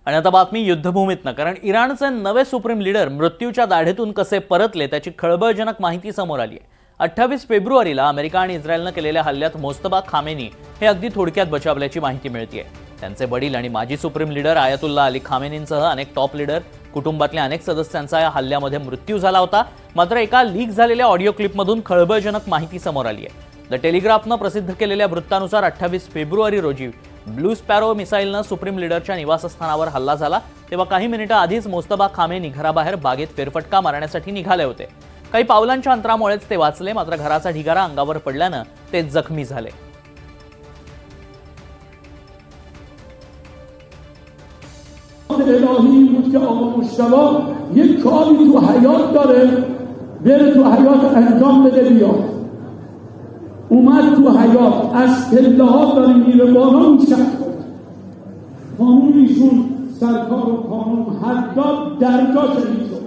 आणि आता बातमी युद्धभूमीतनं, कारण इराणचे नवे सुप्रीम लीडर मृत्यूच्या दाढेतून कसे परतले त्याची खळबळजनक माहिती समोर आली आहे। 28 फेब्रुवारीला अमेरिका आणि इस्रायलने केलेल्या हल्ल्यात मोस्तफा खामेनी हे अगदी थोडक्यात बचावल्याची माहिती मिळते। त्यांचे वडील आणि माजी सुप्रीम लीडर आयतुल्ला अली खामेनींसह अनेक टॉप लीडर कुटुंबातल्या अनेक सदस्यांचा या हल्ल्यामध्ये मृत्यू झाला होता। मात्र एका लीक झालेल्या ऑडिओ क्लिपमधून खळबळजनक माहिती समोर आली आहे। द टेलिग्राफनं प्रसिद्ध केलेल्या वृत्तानुसार 28 फेब्रुवारी रोजी ब्लू स्पॅरो मिसाईलनं सुप्रीम लीडरच्या निवासस्थानावर हल्ला झाला, तेव्हा काही मिनिटं आधीच मोस्तफा खामेनी घराबाहेर बागेत फेरफटका मारण्यासाठी निघाले होते। काही पावलांच्या अंतरामुळेच ते वाचले, मात्र घराचा ढिगारा अंगावर पडल्यानं ते जखमी झाले। الهی بود که آقا مشتبه یک کاری تو حیات داره بره تو حیات انجام بده بیاد. اومد تو حیات از پله ها داره میره بالا میشن قانون ایشون سرکار و قانون حتی درجا شدید شد.